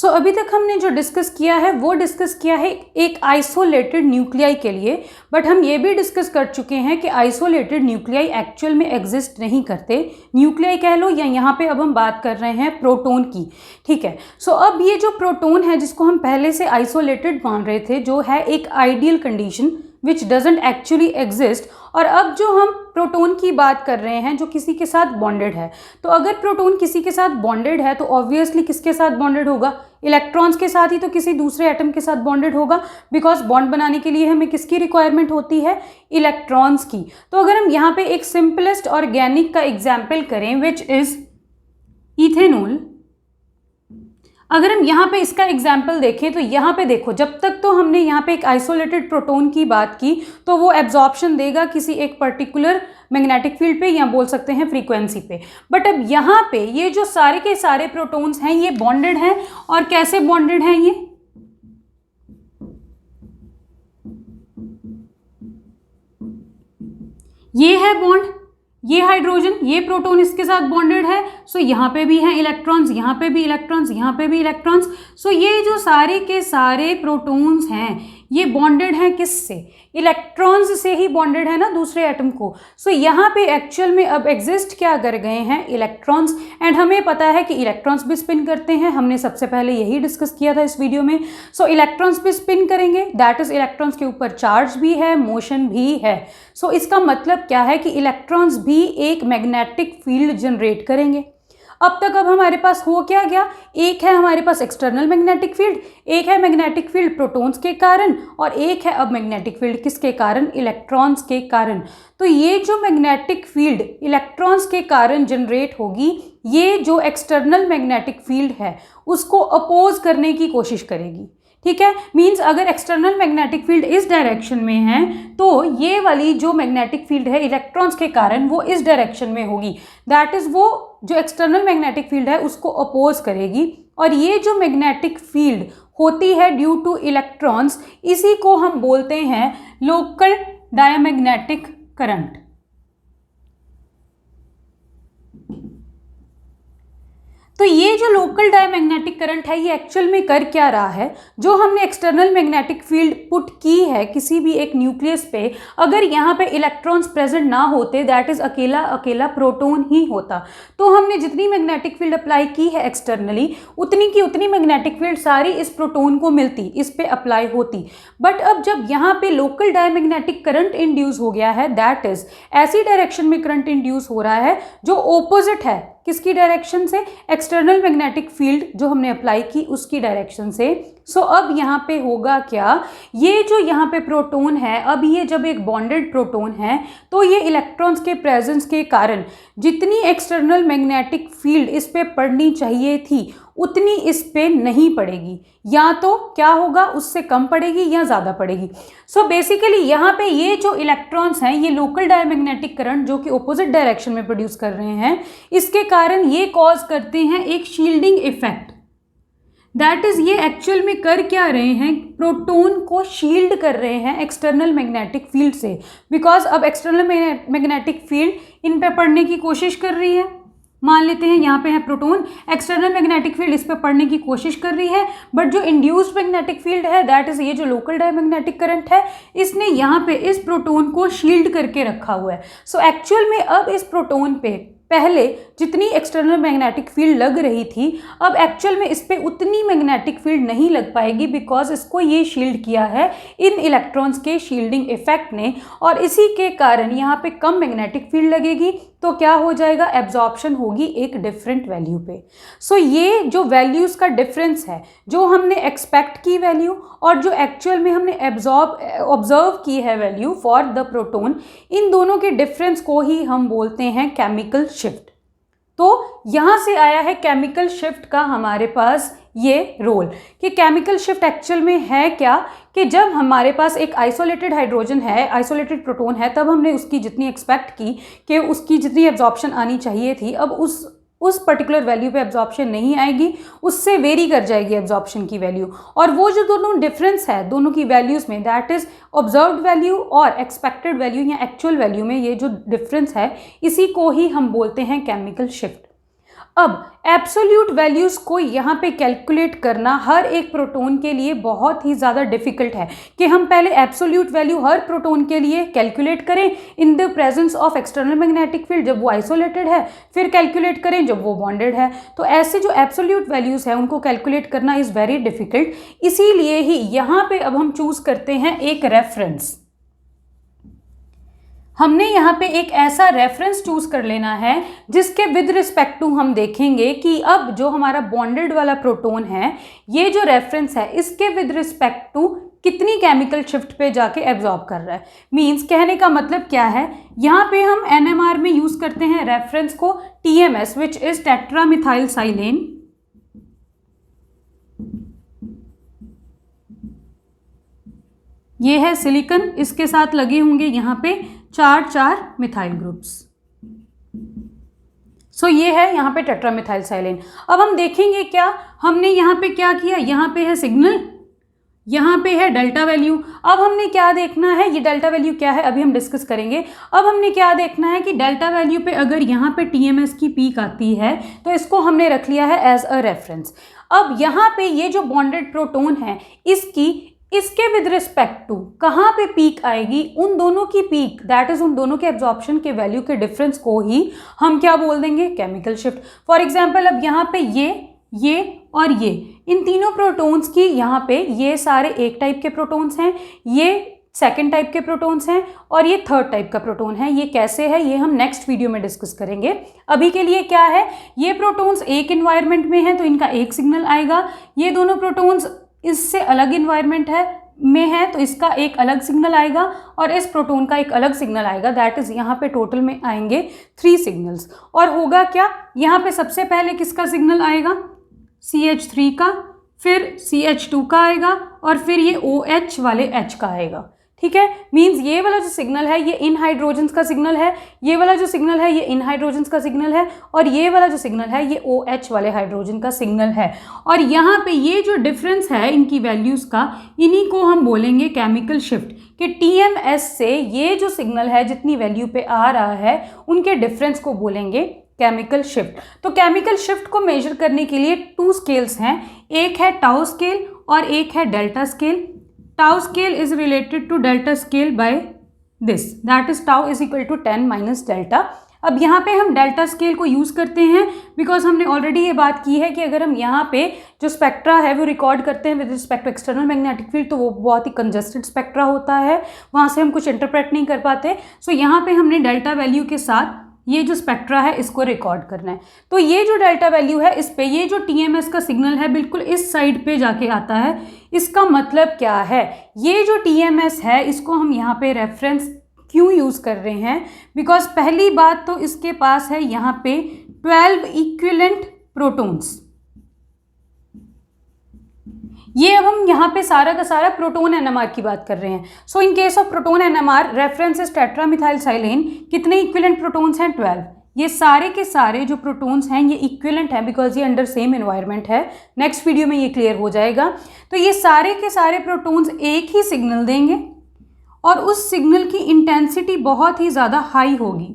सो अभी तक हमने जो डिस्कस किया है वो डिस्कस किया है एक आइसोलेटेड न्यूक्लियाई के लिए, बट हम ये भी डिस्कस कर चुके हैं कि आइसोलेटेड न्यूक्लियाई एक्चुअल में एग्जिस्ट नहीं करते, न्यूक्लियाई कह लो, या यहाँ पे अब हम बात कर रहे हैं प्रोटॉन की। ठीक है, सो अब ये जो प्रोटॉन है जिसको हम पहले से आइसोलेटेड मान रहे थे, जो है एक ideal condition which doesn't actually exist, और अब जो हम प्रोटॉन की बात कर रहे हैं जो किसी के साथ बॉन्डेड है, तो अगर प्रोटॉन किसी के साथ बॉन्डेड है तो ऑब्वियसली किसके साथ बॉन्डेड होगा, इलेक्ट्रॉन्स के साथ ही तो किसी दूसरे एटम के साथ बॉन्डेड होगा, बिकॉज बॉन्ड बनाने के लिए हमें किसकी रिक्वायरमेंट होती है, इलेक्ट्रॉन्स की। तो अगर हम यहाँ पे एक सिंपलेस्ट ऑर्गेनिक का एग्जाम्पल करें विच इज इथेनॉल, अगर हम यहाँ पे इसका एग्जाम्पल देखें तो यहाँ पे देखो, जब तक तो हमने यहाँ पे एक आइसोलेटेड प्रोटॉन की बात की तो वो एब्जॉर्प्शन देगा किसी एक पर्टिकुलर मैग्नेटिक फील्ड पे, या बोल सकते हैं फ्रीक्वेंसी पे। बट अब यहाँ पे ये जो सारे के सारे प्रोटॉन्स हैं ये बॉन्डेड हैं, और कैसे बॉन्डेड हैं, ये है बॉन्ड, ये हाइड्रोजन, ये प्रोटॉन इसके साथ बॉन्डेड है, सो यहाँ पे भी हैं इलेक्ट्रॉन्स, यहाँ पे भी इलेक्ट्रॉन्स, यहाँ पे भी इलेक्ट्रॉन्स। सो ये जो सारे के सारे प्रोटॉन्स हैं ये बॉन्डेड हैं किससे, इलेक्ट्रॉन्स से ही बॉन्डेड है ना दूसरे एटम को। सो यहाँ पे एक्चुअल में अब एग्जिस्ट क्या कर गए हैं, इलेक्ट्रॉन्स, एंड हमें पता है कि इलेक्ट्रॉन्स भी स्पिन करते हैं, हमने सबसे पहले यही डिस्कस किया था इस वीडियो में। सो इलेक्ट्रॉन्स भी स्पिन करेंगे, दैट इज इलेक्ट्रॉन्स के ऊपर चार्ज भी है, मोशन भी है। सो इसका मतलब क्या है कि इलेक्ट्रॉन्स भी एक मैग्नेटिक फील्ड जनरेट करेंगे। अब तक अब हमारे पास हो क्या गया, एक है हमारे पास एक्सटर्नल मैग्नेटिक फील्ड, एक है मैग्नेटिक फील्ड प्रोटॉन्स के कारण, और एक है अब मैग्नेटिक फील्ड किसके कारण, इलेक्ट्रॉन्स के कारण। तो ये जो मैग्नेटिक फील्ड इलेक्ट्रॉन्स के कारण जनरेट होगी, ये जो एक्सटर्नल मैग्नेटिक फील्ड है उसको अपोज करने की कोशिश करेगी। ठीक है, मीन्स अगर एक्सटर्नल मैग्नेटिक फील्ड इस डायरेक्शन में है तो ये वाली जो मैग्नेटिक फील्ड है इलेक्ट्रॉन्स के कारण वो इस डायरेक्शन में होगी, दैट इज वो जो एक्सटर्नल मैग्नेटिक फील्ड है उसको अपोज करेगी। और ये जो मैग्नेटिक फील्ड होती है ड्यू टू इलेक्ट्रॉन्स, इसी को हम बोलते हैं लोकल डायमैग्नेटिक करंट। तो ये जो लोकल डायमैग्नेटिक करंट है ये एक्चुअल में कर क्या रहा है, जो हमने एक्सटर्नल मैग्नेटिक फील्ड पुट की है किसी भी एक न्यूक्लियस पे, अगर यहाँ पे इलेक्ट्रॉन्स प्रेजेंट ना होते, दैट इज अकेला अकेला प्रोटॉन ही होता, तो हमने जितनी मैग्नेटिक फील्ड अप्लाई की है एक्सटर्नली उतनी की उतनी मैग्नेटिक फील्ड सारी इस प्रोटॉन को मिलती, इस पे अप्लाई होती। बट अब जब यहाँ पे लोकल डायमैग्नेटिक करंट इंड्यूस हो गया है, दैट इज ऐसी डायरेक्शन में करंट इंड्यूस हो रहा है जो ऑपोजिट है किसकी डायरेक्शन से, एक्सटर्नल मैग्नेटिक फील्ड जो हमने अप्लाई की उसकी डायरेक्शन से। सो अब यहाँ पे होगा क्या, ये जो यहाँ पे प्रोटॉन है, अब ये जब एक बॉन्डेड प्रोटॉन है तो ये इलेक्ट्रॉन्स के प्रेजेंस के कारण जितनी एक्सटर्नल मैग्नेटिक फील्ड इस पे पड़नी चाहिए थी उतनी इस पे नहीं पड़ेगी, या तो क्या होगा उससे कम पड़ेगी या ज़्यादा पड़ेगी। सो बेसिकली यहाँ पे ये जो इलेक्ट्रॉन्स हैं ये लोकल डायमैग्नेटिक करंट जो कि ऑपोजिट डायरेक्शन में प्रोड्यूस कर रहे हैं, इसके कारण ये कॉज करते हैं एक शील्डिंग इफेक्ट, दैट इज ये एक्चुअल में कर क्या रहे हैं, प्रोटॉन को शील्ड कर रहे हैं एक्सटर्नल मैग्नेटिक फील्ड से, बिकॉज अब एक्सटर्नल मैग्नेटिक फील्ड इन पे पड़ने की कोशिश कर रही है। मान लेते हैं यहाँ पे है प्रोटॉन, एक्सटर्नल मैग्नेटिक फील्ड इस पे पड़ने की कोशिश कर रही है, बट जो इंड्यूस्ड मैग्नेटिक फील्ड है दैट इज ये जो लोकल डायमैग्नेटिक करंट है, इसने यहाँ पे इस प्रोटॉन को शील्ड करके रखा हुआ है। सो एक्चुअल में अब इस प्रोटॉन पे पहले जितनी एक्सटर्नल मैग्नेटिक फील्ड लग रही थी, अब एक्चुअल में इस पे उतनी मैग्नेटिक फील्ड नहीं लग पाएगी, बिकॉज इसको ये शील्ड किया है इन इलेक्ट्रॉन्स के शील्डिंग इफेक्ट ने, और इसी के कारण यहाँ पे कम मैग्नेटिक फील्ड लगेगी, तो क्या हो जाएगा, एब्जॉर्प्शन होगी एक डिफरेंट वैल्यू पे। सो ये जो वैल्यूज का डिफरेंस है, जो हमने एक्सपेक्ट की वैल्यू और जो एक्चुअल में हमने ऑब्जर्व की है वैल्यू फॉर द प्रोटॉन, इन दोनों के डिफरेंस को ही हम बोलते हैं केमिकल शिफ्ट। तो यहाँ से आया है केमिकल शिफ्ट का हमारे पास ये रोल, कि केमिकल शिफ्ट एक्चुअल में है क्या, कि जब हमारे पास एक आइसोलेटेड हाइड्रोजन है, आइसोलेटेड प्रोटॉन है, तब हमने उसकी जितनी एक्सपेक्ट की कि उसकी जितनी एब्जॉर्प्शन आनी चाहिए थी, अब उस पर्टिकुलर वैल्यू पे एब्जॉर्प्शन नहीं आएगी, उससे वेरी कर जाएगी एब्जॉर्प्शन की वैल्यू, और वो जो दोनों डिफरेंस है दोनों की वैल्यूज़ में, दैट इज ऑब्जर्व्ड वैल्यू और एक्सपेक्टेड वैल्यू या एक्चुअल वैल्यू में, ये जो डिफरेंस है इसी को ही हम बोलते हैं केमिकल शिफ्ट। अब एब्सोल्यूट वैल्यूज़ को यहाँ पे कैलकुलेट करना हर एक प्रोटॉन के लिए बहुत ही ज़्यादा डिफिकल्ट है कि हम पहले एब्सोल्यूट वैल्यू हर प्रोटॉन के लिए कैलकुलेट करें in the presence of external magnetic field जब वो आइसोलेटेड है, फिर कैलकुलेट करें जब वो बॉन्डेड है। तो ऐसे जो एब्सोल्यूट वैल्यूज़ है उनको कैलकुलेट करना इज़ वेरी डिफिकल्ट। इसीलिए ही यहाँ पे अब हम चूज़ करते हैं एक रेफरेंस। हमने यहाँ पे एक ऐसा रेफरेंस चूज कर लेना है जिसके विद रिस्पेक्ट टू हम देखेंगे कि अब जो हमारा बॉन्डेड वाला प्रोटॉन है, ये जो रेफरेंस है इसके विद रिस्पेक्ट टू कितनी केमिकल शिफ्ट पे जाके एब्जॉर्ब कर रहा है। मींस कहने का मतलब क्या है, यहाँ पे हम NMR में यूज करते हैं रेफरेंस को TMS विच इज टेट्रामिथाइल साइलेन। ये है सिलिकॉन, इसके साथ लगे होंगे यहाँ पे 4 मिथाइल ग्रुप्स। सो ये है यहाँ पे टेट्रामिथाइल साइलेन। अब हम देखेंगे क्या हमने यहाँ पे क्या किया, यहाँ पे है सिग्नल, यहाँ पे है डेल्टा वैल्यू। अब हमने क्या देखना है, ये डेल्टा वैल्यू क्या है अभी हम डिस्कस करेंगे। अब हमने क्या देखना है कि डेल्टा वैल्यू पे अगर यहाँ पे TMS की पीक आती है तो इसको हमने रख लिया है एज अ रेफरेंस। अब यहाँ पे ये जो बॉन्डेड प्रोटोन है इसके विद रिस्पेक्ट टू कहाँ पे पीक आएगी, उन दोनों की पीक दैट इज उन दोनों के एब्जॉर्प्शन के वैल्यू के डिफरेंस को ही हम क्या बोल देंगे, केमिकल शिफ्ट। फॉर एग्जांपल अब यहाँ पे ये और ये इन तीनों प्रोटॉन्स की यहाँ पे ये सारे एक टाइप के प्रोटॉन्स हैं, ये सेकेंड टाइप के प्रोटॉन्स हैं और ये थर्ड टाइप का प्रोटॉन है। ये कैसे है ये हम नेक्स्ट वीडियो में डिस्कस करेंगे। अभी के लिए क्या है, ये प्रोटॉन्स एक इन्वायरमेंट में हैं तो इनका एक सिग्नल आएगा, ये दोनों प्रोटॉन्स इससे अलग इन्वायरमेंट में है तो इसका एक अलग सिग्नल आएगा और इस प्रोटॉन का एक अलग सिग्नल आएगा। दैट इज यहाँ पे टोटल में आएंगे 3 सिग्नल्स। और होगा क्या, यहाँ पे सबसे पहले किसका सिग्नल आएगा, CH3 का, फिर CH2 का आएगा और फिर ये OH वाले H का आएगा। ठीक है, मींस ये वाला जो सिग्नल है ये इन हाइड्रोजन्स का सिग्नल है, ये वाला जो सिग्नल है ये इन हाइड्रोजन्स का सिग्नल है और ये वाला जो सिग्नल है ये OH वाले हाइड्रोजन का सिग्नल है। और यहाँ पे ये जो डिफरेंस है इनकी वैल्यूज का, इन्हीं को हम बोलेंगे केमिकल शिफ्ट। कि TMS से ये जो सिग्नल है जितनी वैल्यू पे आ रहा है उनके डिफरेंस को बोलेंगे केमिकल शिफ्ट। तो केमिकल शिफ्ट को मेजर करने के लिए 2 स्केल्स हैं, एक है टाउ स्केल और एक है delta scale. Tau scale is related to delta scale by this, that is tau is equal to 10 minus delta। अब यहाँ पे हम डेल्टा स्केल को यूज़ करते हैं बिकॉज हमने ऑलरेडी ये बात की है कि अगर हम यहाँ पे जो स्पेक्ट्रा है वो रिकॉर्ड करते हैं with respect to external magnetic field तो वो बहुत ही कंजस्टेड स्पेक्ट्रा होता है, वहाँ से हम कुछ इंटरप्रेट नहीं कर पाते। सो यहाँ पे हमने डेल्टा वैल्यू के साथ ये जो स्पेक्ट्रा है इसको रिकॉर्ड करना है। तो ये जो डेल्टा वैल्यू है इस पे ये जो TMS का सिग्नल है बिल्कुल इस साइड पे जाके आता है। इसका मतलब क्या है, ये जो TMS है इसको हम यहाँ पे रेफरेंस क्यों यूज़ कर रहे हैं, बिकॉज पहली बात तो इसके पास है यहाँ पे 12 इक्विवेलेंट प्रोटॉन्स। ये अब हम यहाँ पे सारा का सारा प्रोटॉन NMR की बात कर रहे हैं। So in case of proton NMR reference is tetramethyl silane. कितने इक्विवेलेंट प्रोटॉन्स हैं, 12। ये सारे के सारे जो प्रोटॉन्स हैं ये इक्विवेलेंट हैं बिकॉज ये अंडर सेम एनवायरनमेंट है। नेक्स्ट वीडियो में ये क्लियर हो जाएगा। तो ये सारे के सारे प्रोटॉन्स एक ही सिग्नल देंगे और उस सिग्नल की इंटेंसिटी बहुत ही ज़्यादा हाई होगी।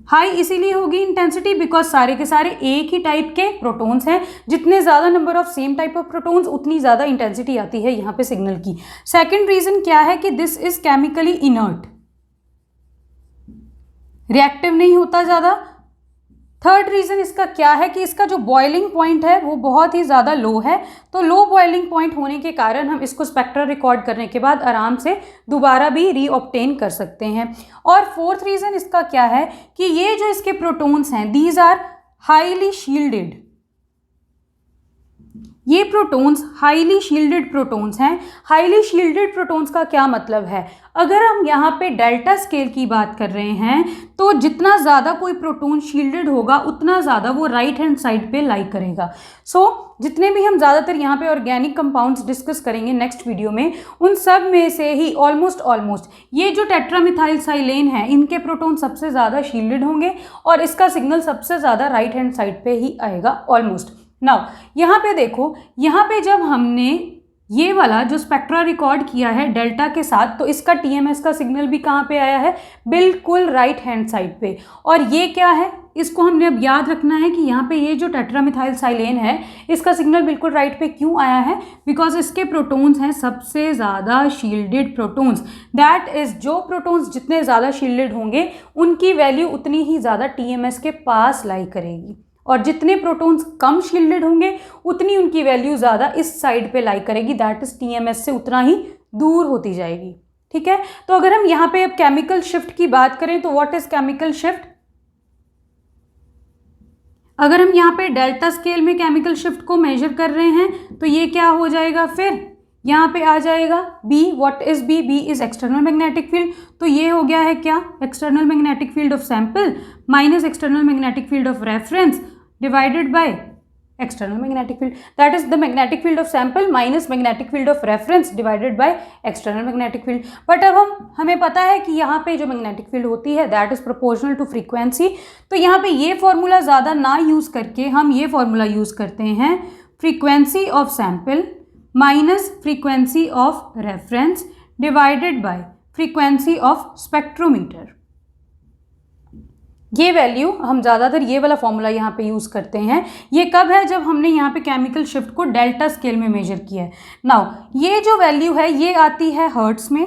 हाई इसीलिए होगी इंटेंसिटी बिकॉज सारे के सारे एक ही टाइप के प्रोटॉन्स हैं। जितने ज़्यादा number of same type of protons उतनी ज़्यादा इंटेंसिटी आती है यहाँ पे सिग्नल की। सेकंड रीज़न क्या है कि this is chemically inert, reactive नहीं होता ज़्यादा। थर्ड रीज़न इसका क्या है कि इसका जो बॉइलिंग पॉइंट है वो बहुत ही ज़्यादा लो है। तो लो बॉइलिंग पॉइंट होने के कारण हम इसको स्पेक्ट्रा रिकॉर्ड करने के बाद आराम से दोबारा भी रीऑब्टेन कर सकते हैं। और फोर्थ रीज़न इसका क्या है कि ये जो इसके प्रोटॉन्स हैं दीज आर हाईली शील्डेड। ये प्रोटॉन्स हाईली शील्डेड प्रोटॉन्स हैं। हाईली शील्डेड प्रोटॉन्स का क्या मतलब है, अगर हम यहाँ पे डेल्टा स्केल की बात कर रहे हैं तो जितना ज़्यादा कोई प्रोटॉन शील्डेड होगा उतना ज़्यादा वो राइट हैंड साइड पे लाई करेगा। सो जितने भी हम ज़्यादातर यहाँ पे ऑर्गेनिक कंपाउंड्स डिस्कस करेंगे नेक्स्ट वीडियो में, उन सब में से ही ऑलमोस्ट ये जो टेट्रामिथाइल साइलेन है इनके प्रोटॉन सबसे ज़्यादा शील्डेड होंगे और इसका सिग्नल सबसे ज़्यादा राइट हैंड साइड पे ही आएगा ऑलमोस्ट। नाउ यहाँ पे देखो, यहाँ पे जब हमने ये वाला जो स्पेक्ट्रा रिकॉर्ड किया है डेल्टा के साथ, तो इसका टीएमएस का सिग्नल भी कहाँ पे आया है, बिल्कुल राइट हैंड साइड पे। और ये क्या है, इसको हमने अब याद रखना है कि यहाँ पे ये जो टेट्रामिथाइलसाइलेन है इसका सिग्नल बिल्कुल राइट पे क्यों आया है, बिकॉज इसके प्रोटॉन्स हैं सबसे ज़्यादा शील्डेड प्रोटॉन्स। दैट इज़ जो प्रोटॉन्स जितने ज़्यादा शील्डेड होंगे उनकी वैल्यू उतनी ही ज़्यादा टीएमएस के पास लाई करेगी, और जितने प्रोटॉन्स कम शील्डेड होंगे उतनी उनकी वैल्यू ज़्यादा इस साइड पे लाई करेगी, दैट इज टीएमएस से उतना ही दूर होती जाएगी। ठीक है, तो अगर हम यहाँ पे अब केमिकल शिफ्ट की बात करें तो व्हाट इज केमिकल शिफ्ट, अगर हम यहाँ पे डेल्टा स्केल में केमिकल शिफ्ट को मेजर कर रहे हैं तो ये क्या हो जाएगा, फिर यहाँ पे आ जाएगा B. What is B, B is external magnetic field. तो ये हो गया है क्या, external magnetic field of sample minus external magnetic field of reference divided by external magnetic field, that is the magnetic field of sample minus magnetic field of reference divided by external magnetic field. But अब हमें पता है कि यहाँ पे जो magnetic field होती है that is proportional to frequency, तो यहाँ पे ये फॉर्मूला ज़्यादा ना यूज़ करके हम ये फॉर्मूला यूज़ करते हैं, frequency of sample minus frequency of reference divided bye frequency of spectrometer. ये वैल्यू हम ज़्यादातर ये वाला फॉर्मूला यहाँ पे यूज़ करते हैं। ये कब है, जब हमने यहाँ पे केमिकल शिफ्ट को डेल्टा स्केल में मेजर किया है। नाउ ये जो वैल्यू है ये आती है हर्ट्स में,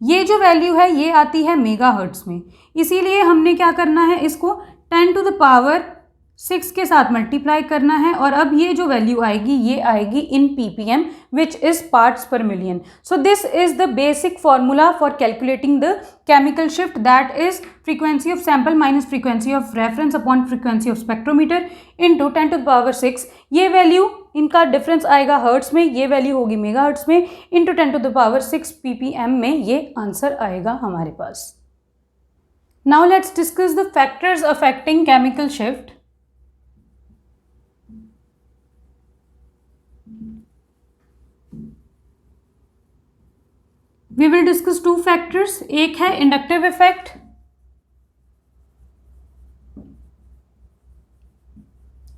ये जो वैल्यू है ये आती है मेगा हर्ट्स में, इसीलिए हमने क्या करना है, इसको 10 टू द पावर 6 के साथ मल्टीप्लाई करना है, और अब ये जो वैल्यू आएगी ये आएगी in ppm which is parts per million. So this is the basic formula for calculating the chemical shift, that is frequency of sample minus frequency of reference upon frequency of spectrometer into 10 to the power 6। ये value इनका difference आएगा hertz में, ये value होगी mega hertz में, into 10 to the power 6 ppm में ये answer आएगा हमारे पास। Now let's discuss the factors affecting chemical shift. We will discuss two factors, एक है इंडक्टिव इफेक्ट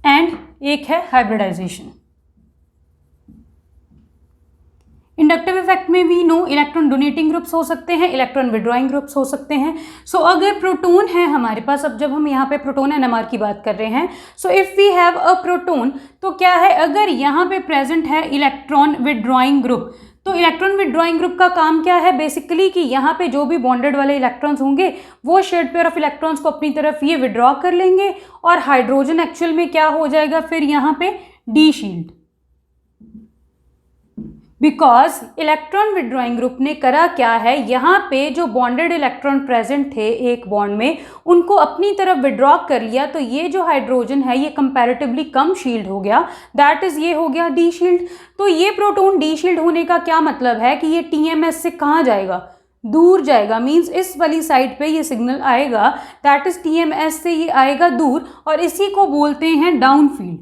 एंड एक है हाइब्रिडाइजेशन। इंडक्टिव इफेक्ट में we know electron donating groups हो सकते हैं, इलेक्ट्रॉन विड्रॉइंग ग्रुप्स हो सकते हैं। सो अगर प्रोटॉन है हमारे पास, अब जब हम यहाँ पे प्रोटॉन एनएमआर की बात कर रहे हैं, so if we have a proton, तो क्या है, अगर यहाँ पे प्रेजेंट है इलेक्ट्रॉन विड्रॉइंग ग्रुप, तो इलेक्ट्रॉन विड्रॉइंग ग्रुप का काम क्या है बेसिकली, कि यहाँ पे जो भी बॉन्डेड वाले इलेक्ट्रॉन्स होंगे वो शेयर्ड पेयर ऑफ इलेक्ट्रॉन्स को अपनी तरफ ये विड्रॉ कर लेंगे, और हाइड्रोजन एक्चुअल में क्या हो जाएगा फिर यहाँ पे D shield, because electron withdrawing group ने करा क्या है, यहाँ पे जो बॉन्डेड इलेक्ट्रॉन प्रेजेंट थे एक बॉन्ड में उनको अपनी तरफ विड्रॉ कर लिया, तो ये जो हाइड्रोजन है ये कंपैरेटिवली कम शील्ड हो गया, दैट इज ये हो गया डी शील्ड। तो ये प्रोटॉन डी शील्ड होने का क्या मतलब है कि ये टीएमएस से कहाँ जाएगा, दूर जाएगा, मींस इस वाली साइड पे ये सिग्नल आएगा, दैट इज टीएमएस से ये आएगा दूर, और इसी को बोलते हैं डाउन फील्ड,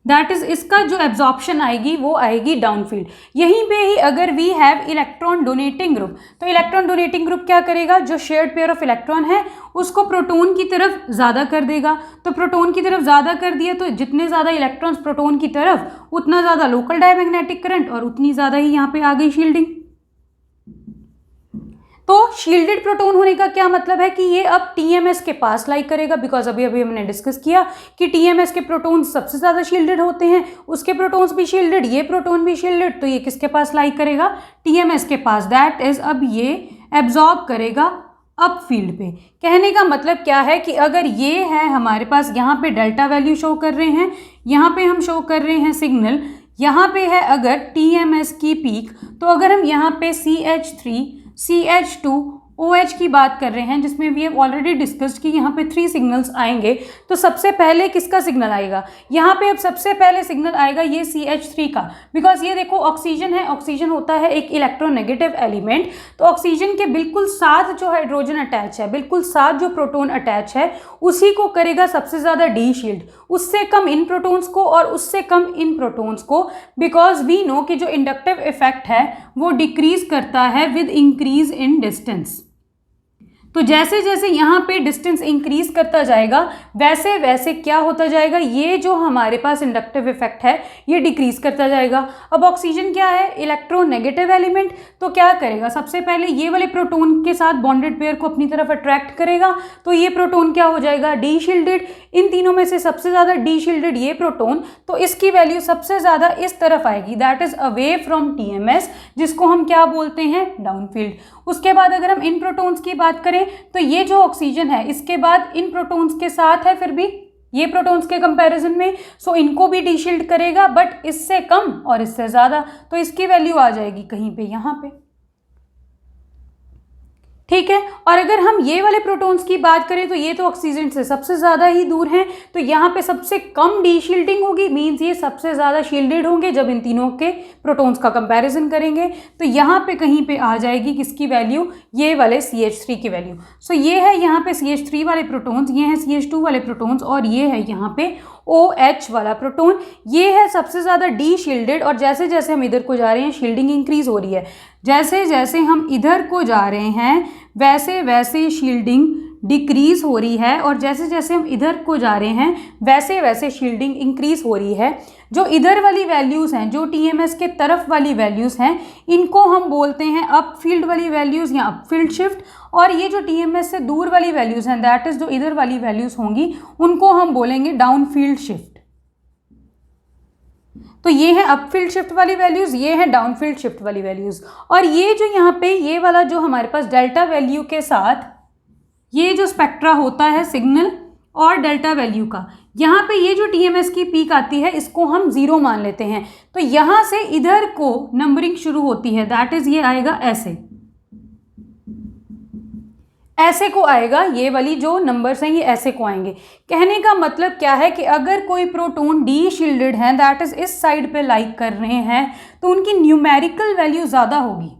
दैट इज इसका जो एब्जॉर्प्शन आएगी वो आएगी डाउन फील्ड। यहीं पे ही अगर we have electron donating group, तो इलेक्ट्रॉन डोनेटिंग ग्रुप क्या करेगा, जो शेयर्ड पेयर ऑफ इलेक्ट्रॉन है उसको प्रोटॉन की तरफ ज़्यादा कर देगा, तो प्रोटॉन की तरफ ज़्यादा कर दिया तो जितने ज़्यादा इलेक्ट्रॉन्स प्रोटॉन की तरफ उतना ज़्यादा लोकल डायमैग्नेटिक करंट, और उतनी ज़्यादा ही यहाँ पे आ गई शील्डिंग। तो शील्डेड प्रोटॉन होने का क्या मतलब है कि ये अब टीएमएस के पास लाई करेगा, बिकॉज अभी हमने डिस्कस किया कि टीएमएस के प्रोटॉन सबसे ज़्यादा शील्डेड होते हैं, उसके प्रोटॉन्स भी शील्डेड, ये प्रोटॉन भी शील्डेड, तो ये किसके पास लाई करेगा, टीएमएस के पास, दैट इज अब ये एब्जॉर्ब करेगा अप फील्ड पे। कहने का मतलब क्या है कि अगर ये है हमारे पास, यहाँ पे डेल्टा वैल्यू शो कर रहे हैं, यहाँ पे हम शो कर रहे हैं सिग्नल, यहाँ पे है अगर टीएमएस की पीक, तो अगर हम यहाँ पे CH3 CH2 OH की बात कर रहे हैं, जिसमें वी हैव ऑलरेडी डिस्कस्ड कि यहाँ पे 3 सिग्नल्स आएंगे, तो सबसे पहले किसका सिग्नल आएगा, यहाँ पे अब सबसे पहले सिग्नल आएगा ये CH3 का, बिकॉज ये देखो ऑक्सीजन है, ऑक्सीजन होता है एक इलेक्ट्रोनेगेटिव एलिमेंट, तो ऑक्सीजन के बिल्कुल साथ जो हाइड्रोजन अटैच है, बिल्कुल साथ जो प्रोटॉन अटैच है, उसी को करेगा सबसे ज़्यादा डी शील्ड, उससे कम इन प्रोटॉन्स को और उससे कम इन प्रोटॉन्स को, बिकॉज वी नो कि जो इंडक्टिव इफेक्ट है वो डिक्रीज करता है विद इंक्रीज इन डिस्टेंस। तो जैसे जैसे यहाँ पे डिस्टेंस इंक्रीज करता जाएगा वैसे वैसे क्या होता जाएगा, ये जो हमारे पास इंडक्टिव इफेक्ट है ये डिक्रीज करता जाएगा। अब ऑक्सीजन क्या है, इलेक्ट्रोनेगेटिव एलिमेंट, तो क्या करेगा, सबसे पहले ये वाले प्रोटॉन के साथ बॉन्डेड पेयर को अपनी तरफ अट्रैक्ट करेगा, तो ये प्रोटॉन क्या हो जाएगा, डी शील्डेड। इन तीनों में से सबसे ज़्यादा डी शील्डेड ये प्रोटॉन, तो इसकी वैल्यू सबसे ज़्यादा इस तरफ आएगी, that is away from TMS, जिसको हम क्या बोलते हैं, डाउनफील्ड। उसके बाद अगर हम इन प्रोटॉन्स की बात करें तो ये जो ऑक्सीजन है इसके बाद इन प्रोटॉन्स के साथ है फिर भी ये प्रोटॉन्स के कंपैरिजन में, सो इनको भी डीशील्ड करेगा बट इससे कम और इससे ज़्यादा, तो इसकी वैल्यू आ जाएगी कहीं पे यहाँ पे, ठीक है। और अगर हम ये वाले प्रोटॉन्स की बात करें तो ये तो ऑक्सीजन से सबसे ज़्यादा ही दूर हैं, तो यहाँ पे सबसे कम डीशील्डिंग होगी, मीन्स ये सबसे ज़्यादा शील्डेड होंगे जब इन तीनों के प्रोटॉन्स का कंपैरिजन करेंगे, तो यहाँ पे कहीं पे आ जाएगी किसकी वैल्यू, ये वाले CH3 की वैल्यू। सो ये है यहाँ पे CH3 वाले प्रोटॉन्स, ये हैं CH2 वाले प्रोटॉन्स और ये है यहाँ पे OH वाला प्रोटॉन, ये है सबसे ज़्यादा डी शील्डेड। और जैसे जैसे हम इधर को जा रहे हैं शील्डिंग इंक्रीज हो रही है, जैसे जैसे हम इधर को जा रहे हैं वैसे वैसे शील्डिंग डिक्रीज हो रही है, और जैसे जैसे हम इधर को जा रहे हैं वैसे वैसे शील्डिंग इंक्रीज हो रही है। जो इधर वाली वैल्यूज़ हैं, जो TMS के तरफ वाली वैल्यूज़ हैं, इनको हम बोलते हैं अप फील्ड वाली वैल्यूज़ या अप फील्ड शिफ्ट, और ये जो TMS से दूर वाली वैल्यूज़ हैं, दैट इज़ जो इधर वाली वैल्यूज़ होंगी, उनको हम बोलेंगे डाउन फील्ड शिफ्ट। तो ये है अप फील्ड शिफ्ट वाली वैल्यूज़, ये है डाउन फील्ड शिफ्ट वाली वैल्यूज़। और ये जो यहाँ पे ये वाला जो हमारे पास डेल्टा वैल्यू के साथ ये जो स्पेक्ट्रा होता है सिग्नल और डेल्टा वैल्यू का, यहाँ पे ये जो TMS की पीक आती है इसको हम 0 मान लेते हैं, तो यहाँ से इधर को नंबरिंग शुरू होती है, दैट इज़ ये आएगा ऐसे, ऐसे को आएगा, ये वाली जो नंबर्स हैं ये ऐसे को आएंगे। कहने का मतलब क्या है कि अगर कोई प्रोटॉन डी शील्डेड है, दैट इज इस साइड पे लाइक कर रहे हैं, तो उनकी न्यूमेरिकल वैल्यू ज़्यादा होगी।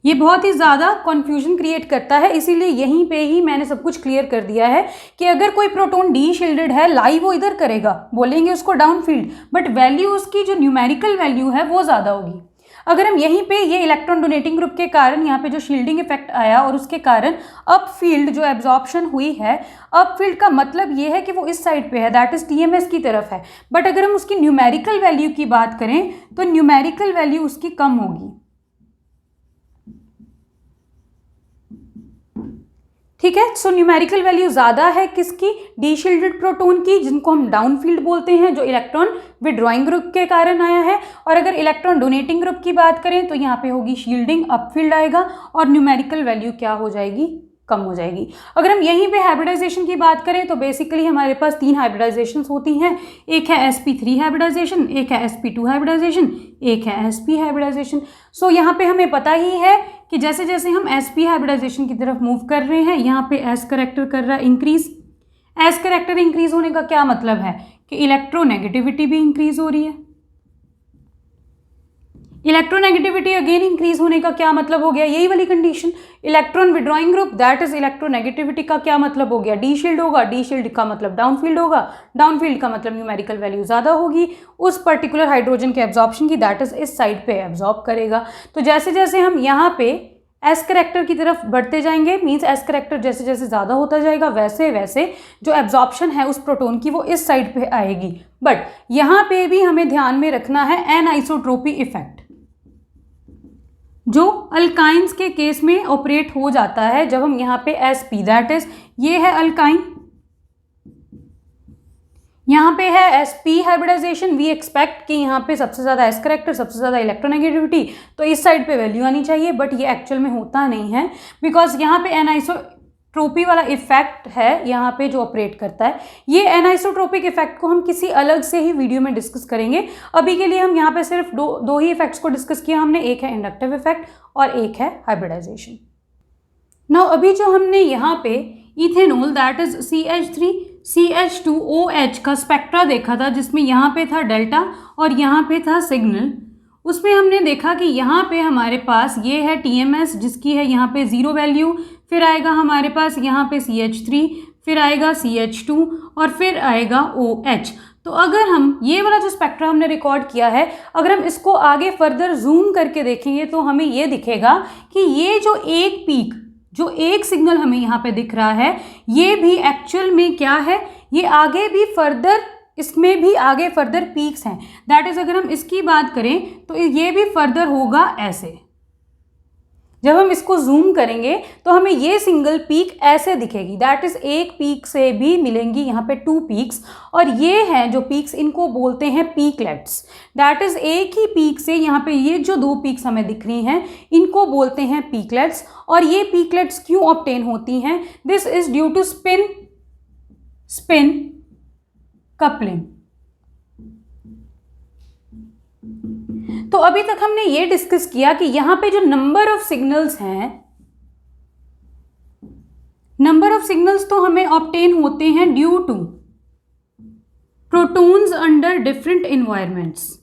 ये बहुत ही ज़्यादा कन्फ्यूजन क्रिएट करता है, इसीलिए यहीं पे ही मैंने सब कुछ क्लियर कर दिया है कि अगर कोई प्रोटॉन डी शील्डेड है, लाइव वो इधर करेगा, बोलेंगे उसको डाउन फील्ड, बट वैल्यू उसकी जो न्यूमेरिकल वैल्यू है वो ज़्यादा होगी। अगर हम यहीं पे ये इलेक्ट्रॉन डोनेटिंग ग्रुप के कारण यहाँ पे जो शील्डिंग इफेक्ट आया और उसके कारण अप फील्ड जो एब्जॉर्प्शन हुई है, अप फील्ड का मतलब ये है कि वो इस साइड पे है, दैट इज TMS की तरफ है, बट अगर हम उसकी न्यूमेरिकल वैल्यू की बात करें तो न्यूमेरिकल वैल्यू उसकी कम होगी, ठीक है। सो न्यूमेरिकल वैल्यू ज़्यादा है किसकी, डी शील्डेड प्रोटॉन की, जिनको हम डाउन फील्ड बोलते हैं, जो इलेक्ट्रॉन विड्रॉइंग ग्रुप के कारण आया है। और अगर इलेक्ट्रॉन डोनेटिंग ग्रुप की बात करें तो यहाँ पे होगी शील्डिंग, अप फील्ड आएगा, और न्यूमेरिकल वैल्यू क्या हो जाएगी, कम हो जाएगी। अगर हम यहीं पे हाइब्रिडाइजेशन की बात करें तो बेसिकली हमारे पास 3 हाइब्रिडाइजेशंस होती हैं, एक है sp3 हाइब्रिडाइजेशन, एक है sp2 हाइब्रिडाइजेशन, एक है sp हाइब्रिडाइजेशन। सो यहाँ पे हमें पता ही है कि जैसे जैसे हम sp हाइब्रिडाइजेशन की तरफ मूव कर रहे हैं, यहाँ पे s करेक्टर कर रहा है इंक्रीज। s करेक्टर इंक्रीज होने का क्या मतलब है कि इलेक्ट्रोनेगेटिविटी भी इंक्रीज हो रही है। इलेक्ट्रोनेगेटिविटी अगेन इंक्रीज होने का क्या मतलब हो गया, यही वाली condition, electron withdrawing group, that is electronegativity का क्या मतलब हो गया, डी शील्ड होगा, डी शील्ड का मतलब डाउन फील्ड होगा, डाउन फील्ड का मतलब न्यूमेरिकल वैल्यू ज़्यादा होगी उस पर्टिकुलर हाइड्रोजन के एब्जॉर्प्शन की, दैट इज इस साइड पे एब्जॉर्ब करेगा। तो जैसे जैसे हम यहाँ पे एस करेक्टर की तरफ बढ़ते जाएंगे, मीन्स एस करेक्टर जैसे जैसे ज़्यादा होता जाएगा वैसे वैसे जो एब्जॉर्प्शन है उस प्रोटॉन की वो इस साइड पे आएगी। बट यहाँ पे भी हमें ध्यान में रखना है एनआइसोट्रोपी इफेक्ट, जो अल्काइंस के केस में ऑपरेट हो जाता है जब हम यहाँ पे sp, दैट इज ये है अल्काइन, यहाँ पे है sp हाइब्रिडाइजेशन, वी एक्सपेक्ट कि यहाँ पे सबसे ज़्यादा s करेक्टर, सबसे ज़्यादा इलेक्ट्रोनेगेटिविटी, तो इस साइड पे वैल्यू आनी चाहिए, बट ये एक्चुअल में होता नहीं है, बिकॉज यहाँ पे एनआइसोट्रोपी वाला इफेक्ट है यहाँ पे जो ऑपरेट करता है। ये एनआइसोट्रोपिक इफेक्ट को हम किसी अलग से ही वीडियो में डिस्कस करेंगे, अभी के लिए हम यहाँ पे सिर्फ दो ही इफेक्ट्स को डिस्कस किया हमने, एक है इंडक्टिव इफेक्ट और एक है हाइब्रिडाइजेशन। नाउ अभी जो हमने यहाँ पे इथेनॉल दैट इज CH3CH2OH का स्पेक्ट्रा देखा था, जिसमें यहाँ पे था डेल्टा और यहाँ पे था सिग्नल, उसमें हमने देखा कि यहाँ पे हमारे पास ये है TMS जिसकी है यहाँ पे 0 वैल्यू, फिर आएगा हमारे पास यहाँ पे CH3, फिर आएगा CH2 और फिर आएगा OH। तो अगर हम ये वाला जो स्पेक्ट्रा हमने रिकॉर्ड किया है, अगर हम इसको आगे फर्दर जूम करके देखेंगे तो हमें ये दिखेगा कि ये जो एक पीक, जो एक सिग्नल हमें यहाँ पे दिख रहा है, ये भी एक्चुअल में क्या है, ये आगे भी फर्दर, इसमें भी आगे फर्दर पीक्स हैं। दैट इज अगर हम इसकी बात करें तो ये भी फर्दर होगा ऐसे। जब हम इसको जूम करेंगे तो हमें ये सिंगल पीक ऐसे दिखेगी। दैट इज एक पीक से भी मिलेंगी यहाँ पे 2 पीक्स, और ये हैं जो पीक्स, इनको बोलते हैं पीकलेट्स। दैट इज एक ही पीक से यहाँ पे ये जो 2 पीक्स हमें दिख रही हैं, इनको बोलते हैं पीकलेट्स। और ये पीकलेट्स क्यों ऑब्टेन होती हैं? This is due to spin coupling. तो अभी तक हमने ये डिस्कस किया कि यहां पे जो नंबर ऑफ सिग्नल्स हैं, नंबर ऑफ सिग्नल्स तो हमें ऑब्टेन होते हैं due to protons under different environments.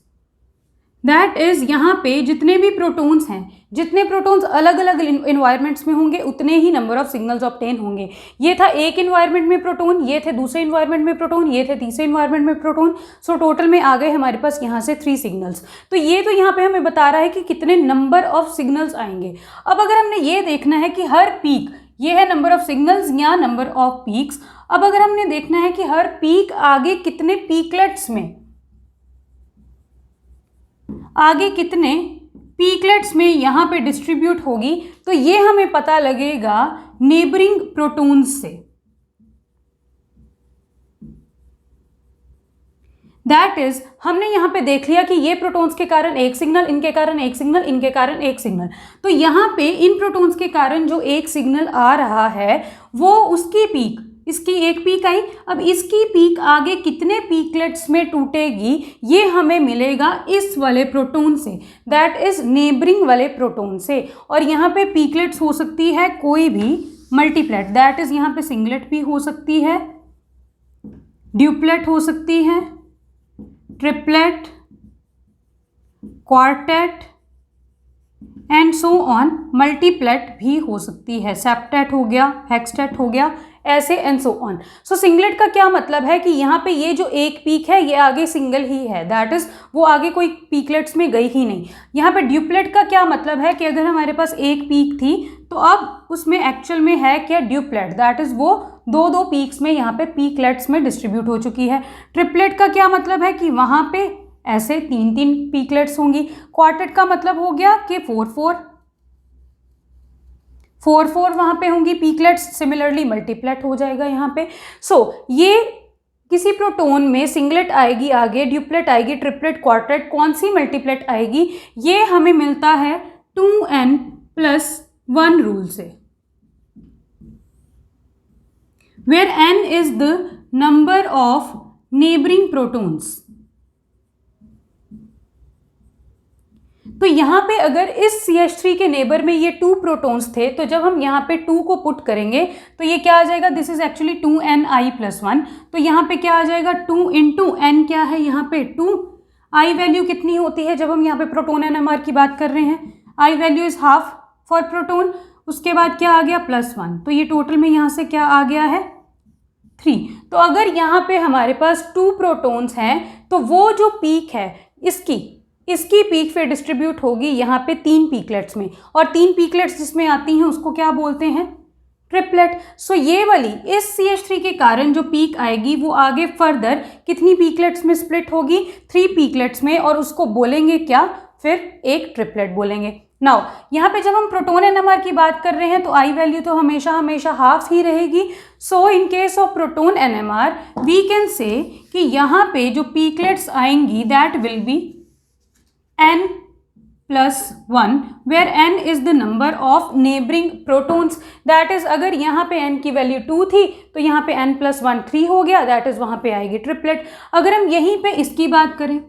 That is यहाँ पे जितने भी प्रोटॉन्स हैं, जितने प्रोटॉन्स अलग अलग एनवायरनमेंट्स में होंगे, उतने ही नंबर ऑफ सिग्नल्स ऑब्टेन होंगे। ये था एक एनवायरनमेंट में प्रोटॉन, ये थे दूसरे एनवायरनमेंट में प्रोटॉन, ये थे तीसरे एनवायरनमेंट में प्रोटॉन। सो टोटल में आ गए हमारे पास यहाँ से 3 सिग्नल्स। तो ये तो यहाँ पे हमें बता रहा है कि कितने नंबर ऑफ सिग्नल्स आएंगे। अब अगर हमने ये देखना है कि हर पीक, ये है नंबर ऑफ सिग्नल्स या नंबर ऑफ पीक्स। अब अगर हमने देखना है कि हर पीक आगे कितने पीकलेट्स में, आगे कितने पीकलेट्स में यहाँ पे डिस्ट्रीब्यूट होगी, तो ये हमें पता लगेगा नेबरिंग प्रोटॉन्स से। दैट इज हमने यहाँ पे देख लिया कि ये प्रोटॉन्स के कारण एक सिग्नल, इनके कारण एक सिग्नल, इनके कारण एक सिग्नल। तो यहाँ पे इन प्रोटॉन्स के कारण जो एक सिग्नल आ रहा है वो उसकी पीक, इसकी एक पीक आई। अब इसकी पीक आगे कितने पीकलेट्स में टूटेगी, ये हमें मिलेगा इस वाले प्रोटॉन से, दैट इज नेबरिंग वाले प्रोटॉन से। और यहाँ पे पीकलेट्स हो सकती है कोई भी मल्टीप्लेट, दैट इज यहाँ पे सिंगलेट भी हो सकती है, ड्यूप्लेट हो सकती है, triplet, quartet and so on. Multiplet भी हो सकती है, सेप्टेट हो गया, हेक्सटेट हो गया, ऐसे and so on. So singlet का क्या मतलब है कि यहाँ पे ये जो एक पीक है ये आगे सिंगल ही है, दैट इज वो आगे कोई पीकलेट्स में गई ही नहीं। यहाँ पे ड्यूप्लेट का क्या मतलब है कि अगर हमारे पास एक पीक थी तो अब उसमें एक्चुअल में है क्या, ड्यूप्लेट, दैट इज वो 2 पीक्स में यहाँ पे पीकलेट्स में डिस्ट्रीब्यूट हो चुकी है। ट्रिपलेट का क्या मतलब है कि वहाँ पे ऐसे 3 पीकलेट्स होंगी। क्वार्टेट का मतलब हो गया कि 4 वहाँ पे होंगी पीकलेट्स, सिमिलरली मल्टीप्लेट हो जाएगा यहाँ पे। सो ये किसी प्रोटॉन में सिंगलेट आएगी आगे, ड्यूप्लेट आएगी, ट्रिपलेट, क्वार्टेट, कौन सी मल्टीप्लेट आएगी, ये हमें मिलता है 2n+1 रूल से, where n is the number of neighbouring protons. तो यहाँ पे अगर इस CH3 के नेबर में ये 2 प्रोटॉन्स थे, तो जब हम यहाँ पे 2 को पुट करेंगे तो ये क्या आ जाएगा, दिस इज एक्चुअली 2ni+1। तो यहाँ पे क्या आ जाएगा, 2 × n क्या है यहाँ पे 2। आई वैल्यू कितनी होती है जब हम यहाँ पे प्रोटॉन NMR की बात कर रहे हैं, I value is half for proton. उसके बाद क्या आ गया, +1। तो ये टोटल में यहाँ से क्या आ गया है, 3। तो अगर यहाँ पे हमारे पास 2 प्रोटॉन्स हैं तो वो जो पीक है इसकी पीक फिर डिस्ट्रीब्यूट होगी यहाँ पे 3 पीकलेट्स में, और 3 पीकलेट्स जिसमें आती हैं उसको क्या बोलते हैं, ट्रिपलेट। सो ये वाली इस CH3 के कारण जो पीक आएगी वो आगे फर्दर कितनी पीकलेट्स में स्प्लिट होगी, 3 पीकलेट्स में, और उसको बोलेंगे क्या, फिर एक ट्रिपलेट बोलेंगे। नाउ यहाँ पे जब हम प्रोटॉन NMR की बात कर रहे हैं तो आई वैल्यू तो हमेशा हाफ ही रहेगी। So in case of proton NMR we can say कि यहाँ पे जो पीकलेट्स आएंगी that will be n+1, where n is the number of neighboring protons, that is अगर यहाँ पे n की वैल्यू 2 थी तो यहाँ पे n+1 3 हो गया, दैट इज वहाँ पे आएगी ट्रिपलेट। अगर हम यहीं पे इसकी बात करें,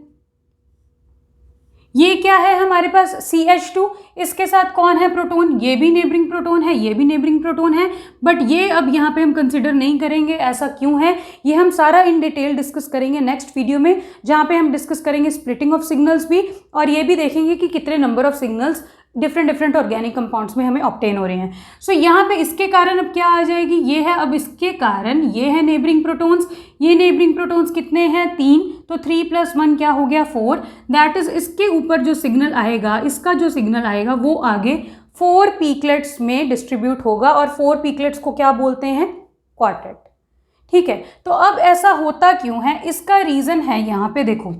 ये क्या है हमारे पास CH2, इसके साथ कौन है प्रोटॉन, ये भी नेबरिंग प्रोटॉन है, ये भी नेबरिंग प्रोटॉन है, बट ये अब यहाँ पे हम कंसिडर नहीं करेंगे। ऐसा क्यों है, ये हम सारा इन डिटेल डिस्कस करेंगे नेक्स्ट वीडियो में, जहाँ पे हम डिस्कस करेंगे स्प्लिटिंग ऑफ सिग्नल्स भी, और ये भी देखेंगे कि कितने number of signals different different organic compounds में हमें ऑब्टेन हो रहे हैं। सो यहाँ पे इसके कारण अब क्या आ जाएगी, ये है, अब इसके कारण ये है नेबरिंग प्रोटॉन्स, ये नेबरिंग प्रोटॉन्स कितने हैं 3, तो 3 + 1 क्या हो गया 4, दैट इज इसके ऊपर जो सिग्नल आएगा, इसका जो सिग्नल आएगा वो आगे 4 पीकलेट्स में डिस्ट्रीब्यूट होगा और 4 पीकलेट्स को क्या बोलते हैं, क्वार्टेट। ठीक है, तो अब ऐसा होता क्यों है, इसका रीजन है यहाँ पे देखो,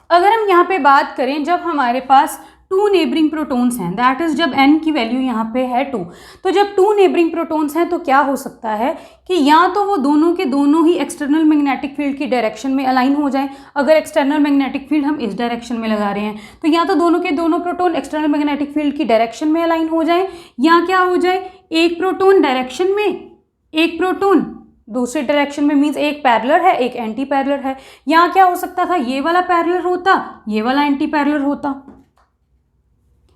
अगर हम यहाँ पे बात करें, जब हमारे पास 2 नेबरिंग प्रोटॉन्स हैं, दैट इज जब n की वैल्यू यहाँ पे है 2, तो जब 2 नेबरिंग प्रोटॉन्स हैं तो क्या हो सकता है कि या तो वो दोनों के दोनों ही एक्सटर्नल मैग्नेटिक फील्ड की डायरेक्शन में अलाइन हो जाएं। अगर एक्सटर्नल मैग्नेटिक फील्ड हम इस डायरेक्शन में लगा रहे हैं तो या तो दोनों के दोनों प्रोटॉन एक्सटर्नल मैग्नेटिक फील्ड की डायरेक्शन में अलाइन हो जाए, या क्या हो जाए, एक प्रोटॉन डायरेक्शन में, एक प्रोटॉन दूसरे डायरेक्शन में, मीन्स एक पैरेलल है एक एंटी पैरेलल है। यहाँ क्या हो सकता था, ये वाला पैरेलल होता, ये वाला एंटी पैरेलल होता।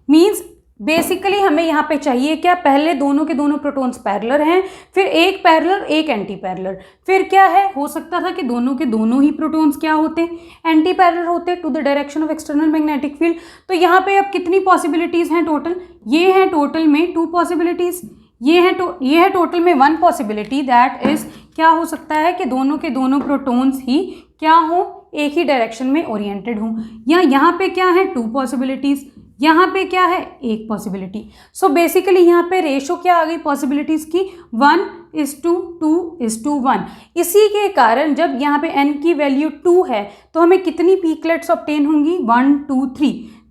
मीन्स बेसिकली हमें यहाँ पे चाहिए क्या, पहले दोनों के दोनों प्रोटॉन्स पैरेलल हैं, फिर एक पैरेलल एक एंटी पैरेलल, फिर क्या है, हो सकता था कि दोनों के दोनों ही प्रोटॉन्स क्या होते, एंटी पैरेलल होते to the direction of external magnetic field. तो यहाँ पे अब कितनी पॉसिबिलिटीज हैं टोटल, ये है टोटल में 2 पॉसिबिलिटीज, ये है टोटल में 1 पॉसिबिलिटी, दैट इज क्या हो सकता है कि दोनों के दोनों प्रोटॉन्स ही क्या हो, एक ही डायरेक्शन में ओरिएंटेड हों, या यहाँ पे क्या है 2 पॉसिबिलिटीज, यहाँ पे क्या है 1 पॉसिबिलिटी। सो बेसिकली यहाँ पे रेशो क्या आ गई पॉसिबिलिटीज की, 1:2:1। इसी के कारण जब यहाँ पे n की वैल्यू 2 है तो हमें कितनी पीकलेट्स ऑब्टेन होंगी, 1 2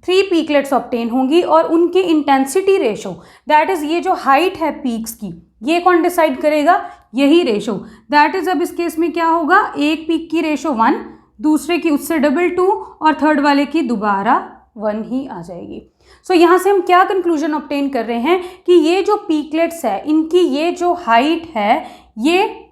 3 पीकलेट्स ऑब्टेन होंगी, और उनकी इंटेंसिटी रेशो, दैट इज ये जो हाइट है पीक्स की, ये कौन डिसाइड करेगा, यही रेशो, दैट इज अब इस केस में क्या होगा, एक पीक की रेशो 1, दूसरे की उससे डबल 2, और थर्ड वाले की दोबारा 1 ही आ जाएगी। सो यहाँ से हम क्या कंक्लूजन ऑब्टेन कर रहे हैं कि ये जो पीकलेट्स है, इनकी ये जो हाइट है, ये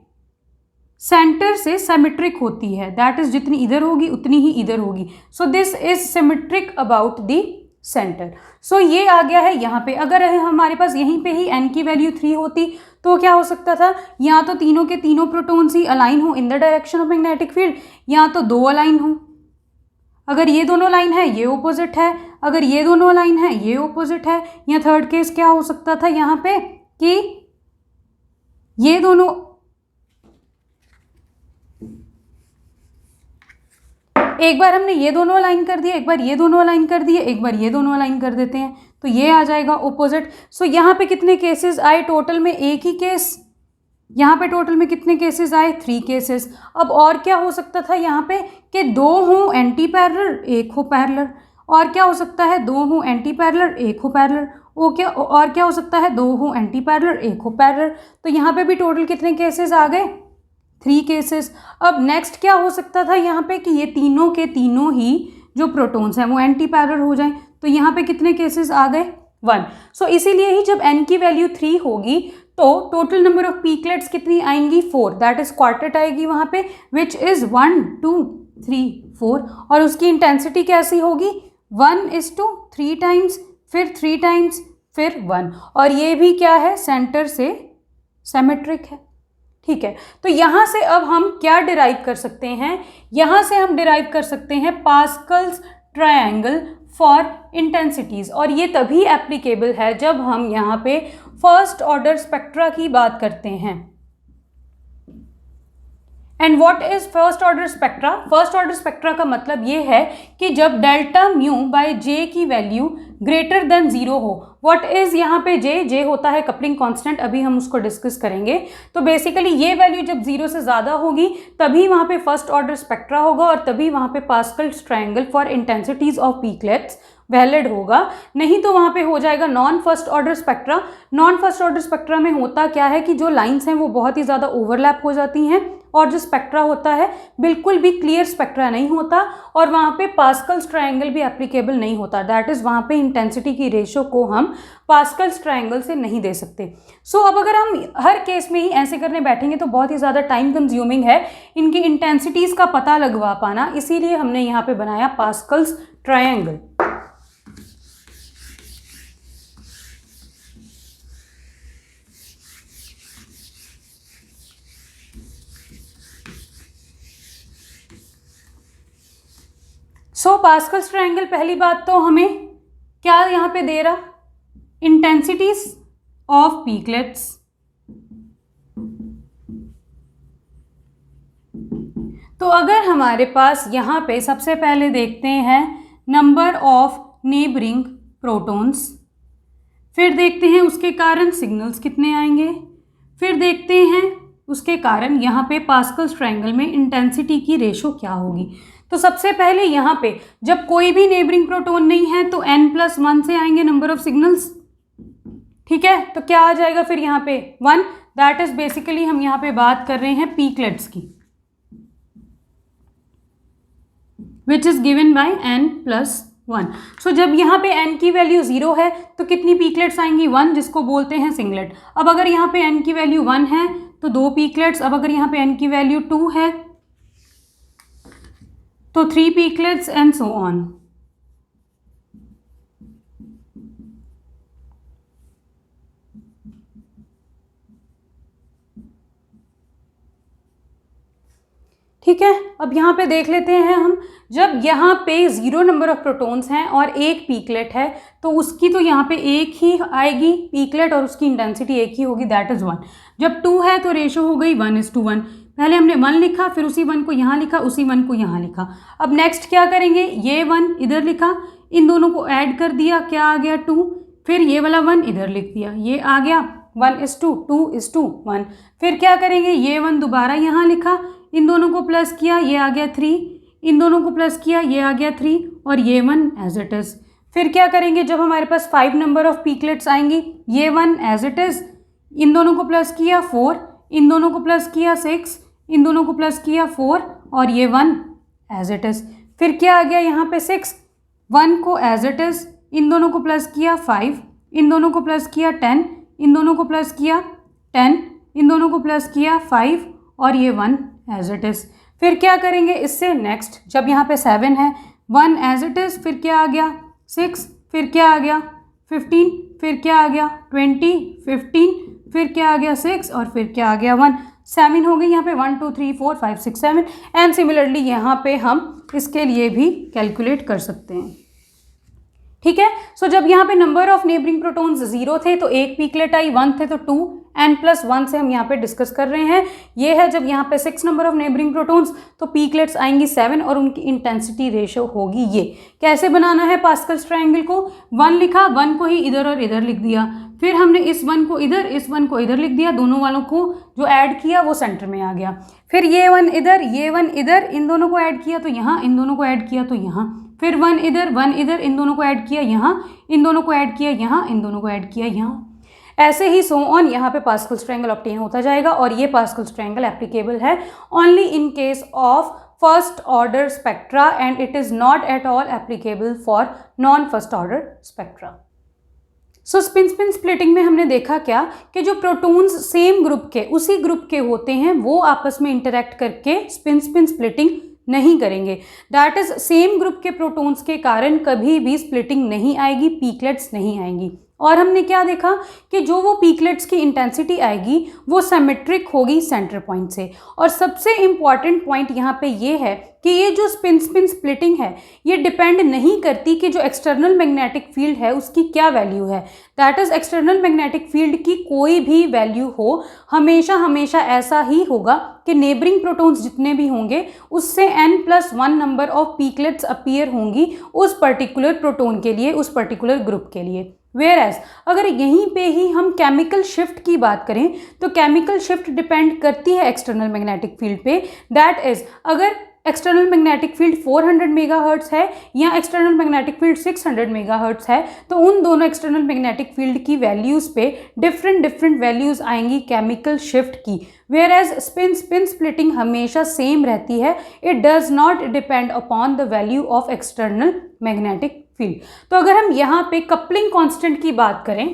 सेंटर से सिमेट्रिक होती है, दैट इज जितनी इधर होगी उतनी ही इधर होगी। So this is symmetric about the centre. So ये आ गया है यहाँ पे। अगर हमारे पास यहीं पे ही n की वैल्यू 3 होती तो क्या हो सकता था, या तो तीनों के तीनों प्रोटॉन्स ही अलाइन हो in the direction of magnetic field, या तो 2 अलाइन हो। अगर ये दोनों लाइन है ये ऑपोजिट है, अगर ये दोनों लाइन है ये ऑपोजिट है, या थर्ड केस क्या हो सकता था यहाँ पे कि ये दोनों, एक बार हमने ये दोनों अलाइन कर दिए, एक बार ये दोनों अलाइन कर दिए, एक बार ये दोनों अलाइन कर देते हैं तो ये आ जाएगा ऑपोजिट। सो यहाँ पे कितने केसेस आए टोटल में, एक ही केस, यहाँ पे टोटल में कितने केसेस आए, 3 केसेस। अब और क्या हो सकता था यहाँ पे कि 2 हो एंटी पैरेलल एक हो पैरेलल, और क्या हो सकता है 2 हो एंटी पैरेलल एक हो पैरेलल, और क्या हो सकता है 2 हो एंटी पैरेलल एक हो पैरेलल। तो यहाँ पे भी टोटल कितने केसेस आ गए, 3 केसेस। अब नेक्स्ट क्या हो सकता था यहाँ पे कि ये तीनों के तीनों ही जो प्रोटॉन्स हैं वो एंटी पैरेलल हो जाएं, तो यहाँ पे कितने केसेस आ गए, 1। सो इसीलिए ही जब n की वैल्यू 3 होगी तो टोटल नंबर ऑफ पीकलेट्स कितनी आएंगी, 4, दैट इज क्वार्टेट आएगी वहाँ पे, विच इज 1 2 3 4, और उसकी इंटेंसिटी कैसी होगी, 1:3 टाइम्स, फिर 3 टाइम्स, फिर 1, और ये भी क्या है, सेंटर से सिमेट्रिक है। ठीक है, तो यहाँ से अब हम क्या डिराइव कर सकते हैं, यहाँ से हम डिराइव कर सकते हैं पास्कल्स ट्रायंगल फॉर इंटेंसिटीज, और ये तभी एप्लीकेबल है जब हम यहाँ पे फर्स्ट ऑर्डर स्पेक्ट्रा की बात करते हैं। And what is first order spectra, first order spectra का मतलब ये है कि जब डेल्टा म्यू बाय जे की वैल्यू ग्रेटर देन 0 हो। व्हाट इज यहाँ पे जे होता है कपलिंग कांस्टेंट, अभी हम उसको डिस्कस करेंगे। तो बेसिकली ये वैल्यू जब 0 से ज़्यादा होगी तभी वहाँ पे फर्स्ट ऑर्डर स्पेक्ट्रा होगा, और तभी वहाँ पे Pascal's triangle for intensities of peaklets valid होगा, नहीं तो वहाँ पे हो जाएगा non first order spectra. Non first order spectra में होता क्या है कि जो लाइंस हैं वो बहुत ही ज़्यादा ओवरलैप हो जाती हैं, और जो स्पेक्ट्रा होता है बिल्कुल भी क्लियर स्पेक्ट्रा नहीं होता, और वहाँ पे पास्कल्स ट्रायंगल भी एप्लीकेबल नहीं होता, दैट इज़ वहाँ पे इंटेंसिटी की रेशो को हम पास्कल्स ट्रायंगल से नहीं दे सकते। सो अब अगर हम हर केस में ही ऐसे करने बैठेंगे तो बहुत ही ज़्यादा टाइम कंज्यूमिंग है इनकी इंटेंसिटीज़ का पता लगवा पाना, इसीलिए हमने यहाँ पे बनाया पास्कल्स ट्रायंगल। सो पास्कल्स ट्रायंगल पहली बात तो हमें क्या यहाँ पे दे रहा, इंटेंसिटीज ऑफ पीकलेट्स। तो अगर हमारे पास यहाँ पे सबसे पहले देखते हैं नंबर ऑफ नेबरिंग प्रोटॉन्स, फिर देखते हैं उसके कारण सिग्नल्स कितने आएंगे, फिर देखते हैं उसके कारण यहाँ पे पास्कल्स ट्रायंगल में इंटेंसिटी की रेशो क्या होगी। तो सबसे पहले यहाँ पे जब कोई भी नेबरिंग प्रोटॉन नहीं है तो n+1 से आएंगे नंबर ऑफ सिग्नल्स, ठीक है। तो क्या आ जाएगा फिर यहाँ पे 1, दैट इज बेसिकली हम यहाँ पे बात कर रहे हैं पीकलेट्स की, which is given by n+1। सो जब यहाँ पे n की वैल्यू 0 है तो कितनी पीकलेट्स आएंगी, 1, जिसको बोलते हैं सिंगलेट। अब अगर यहाँ पे n की वैल्यू 1 है तो 2 पीकलेट्स, अब अगर यहाँ पे n की वैल्यू 2 है तो 3 पीकलेट्स एंड सो ऑन। ठीक है, अब यहाँ पे देख लेते हैं हम, जब यहाँ पे 0 नंबर ऑफ प्रोटॉन्स हैं और एक पीकलेट है तो उसकी तो यहाँ पे एक ही आएगी पीकलेट और उसकी इंटेंसिटी एक ही होगी, दैट इज़ 1। जब 2 है तो रेशो हो गई 1:1। पहले हमने 1 लिखा, फिर उसी 1 को यहाँ लिखा, उसी 1 को यहाँ लिखा। अब नेक्स्ट क्या करेंगे, ये 1 इधर लिखा, इन दोनों को ऐड कर दिया, क्या आ गया 2, फिर ये वाला 1 इधर लिख दिया, ये आ गया 1:2, 2:1। फिर क्या करेंगे, ये 1 दोबारा यहाँ लिखा, इन दोनों को प्लस किया, ये आ गया 3, इन दोनों को प्लस किया, ये आ गया 3 और ये 1 एज इट इज़। फिर क्या करेंगे, जब हमारे पास 5 नंबर ऑफ पीकलेट्स आएंगी, ये 1 एज इट इज़, इन दोनों को प्लस किया 4, इन दोनों को प्लस किया 6, इन दोनों को प्लस किया 4 और ये 1 एज इट इज़। फिर क्या आ गया यहाँ पे 6, 1 को एज इट इज़, इन दोनों को प्लस किया 5, इन दोनों को प्लस किया 10, इन दोनों को प्लस किया 10, इन दोनों को प्लस किया 5 और ये 1 एज इट इज़। फिर क्या करेंगे इससे नेक्स्ट, जब यहाँ पे 7 है, 1 एज इट इज़, फिर क्या आ गया 6, फिर क्या आ गया 15, फिर क्या आ गया 20, 15, फिर क्या आ गया 6 और फिर क्या आ गया 1, 7 हो गई यहाँ पे 1 2 3 4 5 6 7। एंड सिमिलरली यहाँ पे हम इसके लिए भी कैलकुलेट कर सकते हैं, ठीक है। सो जब यहाँ पे नंबर ऑफ नेबरिंग प्रोटॉन्स 0 थे तो एक पीकलेट आई, 1 थे तो 2, n+1 से हम यहाँ पे डिस्कस कर रहे हैं। ये है जब यहाँ पे 6 नंबर ऑफ नेबरिंग प्रोटॉन्स तो पीकलेट्स आएंगी 7 और उनकी इंटेंसिटी रेशो होगी ये। कैसे बनाना है पास्कल्स ट्रायंगल को, 1 लिखा, 1 को ही इधर और इधर लिख दिया, फिर हमने इस 1 को इधर, इस 1 को इधर लिख दिया, दोनों वालों को जो ऐड किया वो सेंटर में आ गया। फिर ये 1 इधर, ये 1 इधर, इन दोनों को ऐड किया तो यहाँ, इन दोनों को ऐड किया तो यहाँ, फिर 1 इधर, 1 इधर, इन दोनों को ऐड किया यहाँ, इन दोनों को ऐड किया यहाँ, इन दोनों को ऐड किया यहाँ। ऐसे ही सो ऑन यहाँ पे पास्कल्स ट्रायंगल ऑब्टेन होता जाएगा और ये पास्कल्स ट्रायंगल एप्लीकेबल है only in case of first order spectra and it is not at all applicable for non first order spectra. So spin splitting में हमने देखा क्या कि जो प्रोटॉन्स सेम ग्रुप के, उसी ग्रुप के होते हैं वो आपस में इंटरेक्ट करके स्पिन स्प्लिटिंग नहीं करेंगे। दैट इज सेम ग्रुप के प्रोटॉन्स के कारण कभी भी स्प्लिटिंग नहीं आएगी, पीकलेट्स नहीं आएंगी। और हमने क्या देखा कि जो वो पीकलेट्स की इंटेंसिटी आएगी वो सिमेट्रिक होगी सेंटर पॉइंट से। और सबसे इम्पॉर्टेंट पॉइंट यहाँ पे ये है कि ये जो स्पिन स्प्लिटिंग है ये डिपेंड नहीं करती कि जो एक्सटर्नल मैग्नेटिक फील्ड है उसकी क्या वैल्यू है। That is external magnetic field की कोई भी वैल्यू हो, हमेशा ऐसा ही होगा कि नेबरिंग प्रोटॉन्स जितने भी होंगे उससे n+1 नंबर ऑफ पीकलेट्स अपीयर होंगी उस पर्टिकुलर प्रोटॉन के लिए, उस पर्टिकुलर ग्रुप के लिए। वेयर एज अगर यहीं पे ही हम केमिकल शिफ्ट की बात करें तो केमिकल शिफ्ट डिपेंड करती है एक्सटर्नल मैग्नेटिक फील्ड पे। दैट इज अगर एक्सटर्नल मैग्नेटिक फील्ड 400 मेगाहर्ट्ज है या एक्सटर्नल मैग्नेटिक फील्ड 600 मेगाहर्ट्ज है तो उन दोनों एक्सटर्नल मैग्नेटिक फील्ड की वैल्यूज़ पे डिफरेंट वैल्यूज़ आएंगी केमिकल शिफ्ट की। वेयर एज स्पिन स्प्लिटिंग हमेशा सेम रहती है, it does not depend upon the value of external magnetic field. तो अगर हम यहाँ पे कपलिंग कांस्टेंट की बात करें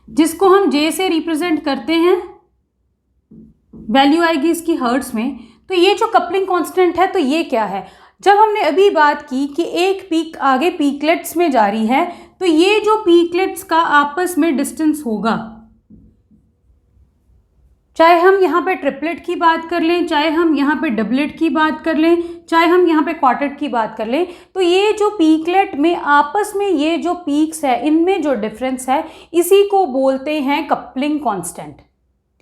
जिसको हम J से रिप्रेजेंट करते हैं, वैल्यू आएगी इसकी हर्ट्ज में। तो ये जो कपलिंग कांस्टेंट है तो ये क्या है, जब हमने अभी बात की कि एक पीक आगे पीकलेट्स में जा रही है तो ये जो पीकलेट्स का आपस में डिस्टेंस होगा चाहे हम यहाँ पे ट्रिपलेट की बात कर लें, चाहे हम यहाँ पे डबलेट की बात कर लें, चाहे हम यहाँ पे क्वार्टेट की बात कर लें, तो ये जो पीकलेट में आपस में ये जो पीक्स है इनमें जो डिफरेंस है इसी को बोलते हैं कपलिंग कांस्टेंट।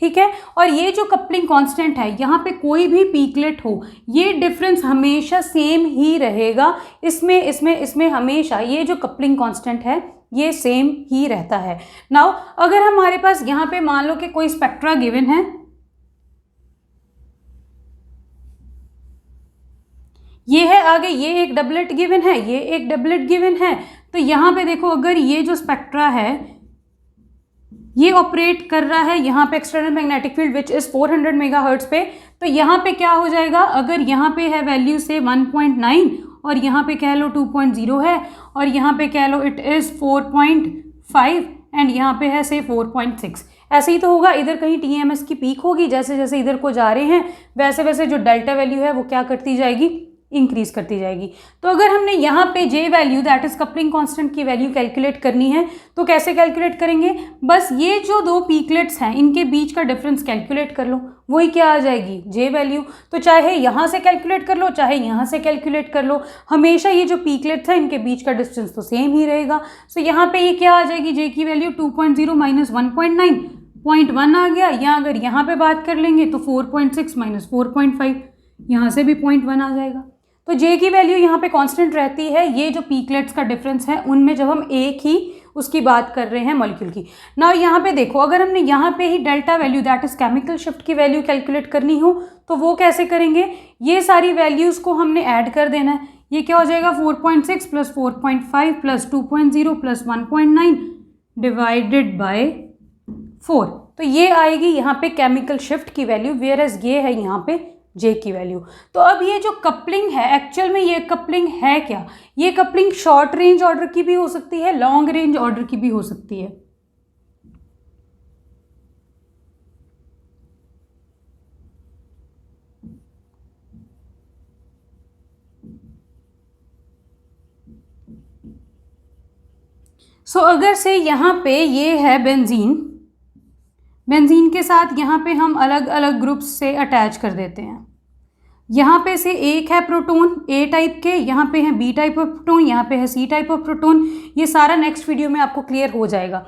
ठीक है, और ये जो कपलिंग कांस्टेंट है, यहाँ पे कोई भी पीकलेट हो ये डिफरेंस हमेशा सेम ही रहेगा। इसमें हमेशा ये जो कपलिंग कांस्टेंट है ये सेम ही रहता है। नाउ अगर हमारे पास यहाँ पे मान लो कि कोई स्पेक्ट्रा गिवन है, ये है आगे, ये एक डबलेट गिवन है, ये एक डबलेट गिवन है, तो यहाँ पे देखो अगर ये जो स्पेक्ट्रा है ये ऑपरेट कर रहा है यहाँ पे external magnetic field which is 400 megahertz पे, तो यहाँ पे क्या हो जाएगा, अगर यहाँ पे है वैल्यू से 1.9 और यहाँ पे कह लो 2.0 है और यहाँ पे कह लो इट इज़ 4.5 एंड यहाँ पे है से 4.6, ऐसे ही तो होगा। इधर कहीं टीएमएस की पीक होगी, जैसे जैसे इधर को जा रहे हैं वैसे वैसे जो डेल्टा वैल्यू है वो क्या करती जाएगी, इंक्रीज करती जाएगी। तो अगर हमने यहाँ पे J value that is coupling constant की वैल्यू कैलकुलेट करनी है तो कैसे कैलकुलेट करेंगे, बस ये जो दो पीकलेट्स हैं इनके बीच का डिफरेंस कैलकुलेट कर लो, वही क्या आ जाएगी, जे वैल्यू। तो चाहे यहाँ से कैलकुलेट कर लो चाहे यहाँ से कैलकुलेट कर लो, हमेशा ये जो पीकलेट्स हैं इनके बीच का डिस्टेंस तो सेम ही रहेगा। सो यहाँ पे ये क्या आ जाएगी, जे की वैल्यू 2.0 माइनस 1.9, 0.1 आ गया, या अगर यहाँ पे बात कर लेंगे तो 4.6 माइनस 4.5, यहाँ से भी 0.1 आ जाएगा। तो जे की वैल्यू यहाँ पे कांस्टेंट रहती है, ये जो पीकलेट्स का डिफरेंस है उनमें जब हम एक ही उसकी बात कर रहे हैं मॉलिक्यूल की। ना यहाँ पे देखो अगर हमने यहाँ पे ही delta value that is chemical shift की वैल्यू कैलकुलेट करनी हो तो वो कैसे करेंगे, ये सारी वैल्यूज़ को हमने ऐड कर देना है। ये क्या हो जाएगा 4.6 plus 4.5 plus 2.0 plus 1.9 divided by 4, तो ये आएगी यहाँ पे केमिकल शिफ्ट की वैल्यू, वेयर एज ये है यहाँ पे जे की वैल्यू। तो अब ये जो कपलिंग है एक्चुअल में ये कपलिंग है क्या, ये कपलिंग शॉर्ट रेंज ऑर्डर की भी हो सकती है, लॉन्ग रेंज ऑर्डर की भी हो सकती है। अगर से यहाँ पे ये है बेंजीन, बेंजीन के साथ यहाँ पे हम अलग अलग ग्रुप्स से अटैच कर देते हैं। यहाँ पे से एक है प्रोटॉन ए टाइप के, यहाँ पे है बी टाइप ऑफ प्रोटॉन, यहाँ पे है सी टाइप ऑफ प्रोटॉन, ये सारा नेक्स्ट वीडियो में आपको क्लियर हो जाएगा।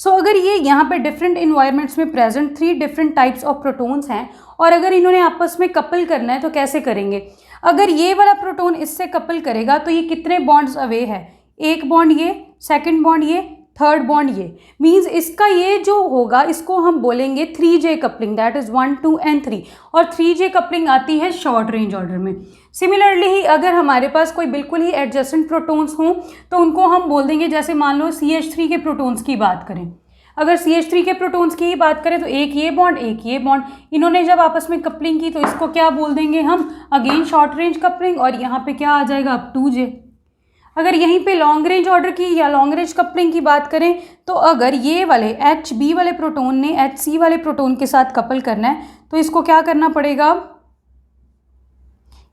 अगर ये यहाँ पे डिफरेंट इन्वायरमेंट्स में present 3 different types of protons हैं और अगर इन्होंने आपस में कपल करना है तो कैसे करेंगे, अगर ये वाला प्रोटॉन इससे कपल करेगा तो ये कितने बॉन्ड्स अवे है, एक बॉन्ड ये, सेकेंड बॉन्ड ये, थर्ड बॉन्ड ये, मीन्स इसका ये जो होगा इसको हम बोलेंगे 3J coupling, that is 1, 2 and 3, और 3J कपलिंग आती है शॉर्ट रेंज ऑर्डर में। सिमिलरली ही अगर हमारे पास कोई बिल्कुल ही एडजेसेंट प्रोटॉन्स हों तो उनको हम बोल देंगे, जैसे मान लो CH3 के प्रोटॉन्स की बात करें, अगर CH3 के प्रोटॉन्स की ही बात करें तो एक ये बॉन्ड एक ये बॉन्ड, इन्होंने जब आपस में कपलिंग की तो इसको क्या बोल देंगे हम, अगेन शॉर्ट रेंज कपलिंग, और यहाँ पे क्या आ जाएगा अब 2J। अगर यहीं पे लॉन्ग रेंज ऑर्डर की या लॉन्ग रेंज कपलिंग की बात करें तो अगर ये वाले HB वाले प्रोटॉन ने HC वाले प्रोटॉन के साथ कपल करना है तो इसको क्या करना पड़ेगा,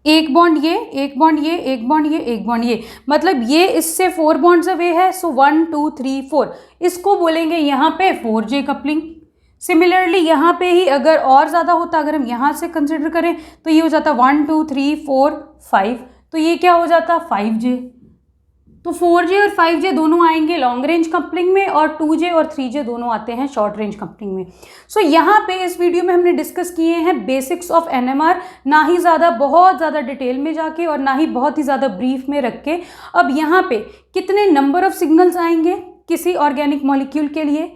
एक बॉन्ड ये, एक बॉन्ड ये, एक बॉन्ड ये, एक बॉन्ड ये, मतलब ये इससे 4 बॉन्ड्स अवे है, सो 1, 2, 3, 4, इसको बोलेंगे यहाँ पे 4J कपलिंग। सिमिलरली यहाँ पे ही अगर और ज़्यादा होता, अगर हम यहाँ से कंसिडर करें तो ये हो जाता 1, 2, 3, 4, 5, तो ये क्या हो जाता 5J। तो 4J और 5J दोनों आएंगे लॉन्ग रेंज कपलिंग में और 2J और 3J दोनों आते हैं शॉर्ट रेंज कपलिंग में। यहाँ पे इस वीडियो में हमने डिस्कस किए हैं बेसिक्स ऑफ NMR, ना ही ज़्यादा बहुत ज़्यादा डिटेल में जाके और ना ही बहुत ही ज़्यादा ब्रीफ में रख के। अब यहाँ पे कितने नंबर ऑफ सिग्नल्स आएंगे किसी ऑर्गेनिक मॉलिक्यूल के लिए,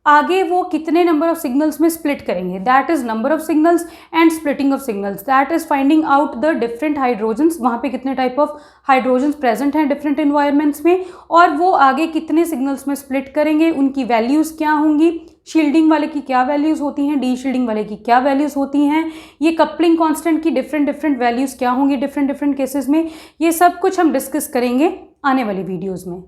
आगे वो कितने नंबर ऑफ सिग्नल्स में स्प्लिट करेंगे, that is number of signals and splitting of signals, that is finding out the different hydrogens, वहाँ पे कितने टाइप ऑफ हाइड्रोजन्स प्रेजेंट हैं डिफरेंट इन्वायरमेंट्स में, और वो आगे कितने सिग्नल्स में स्प्लिट करेंगे, उनकी वैल्यूज़ क्या होंगी, शील्डिंग वाले की क्या वैल्यूज़ होती हैं, डी शील्डिंग वाले की क्या वैल्यूज़ होती हैं, ये कपलिंग कांस्टेंट की डिफरेंट वैल्यूज़ क्या होंगी डिफरेंट केसेस में, ये सब कुछ हम डिस्कस करेंगे आने वाली वीडियोज़ में।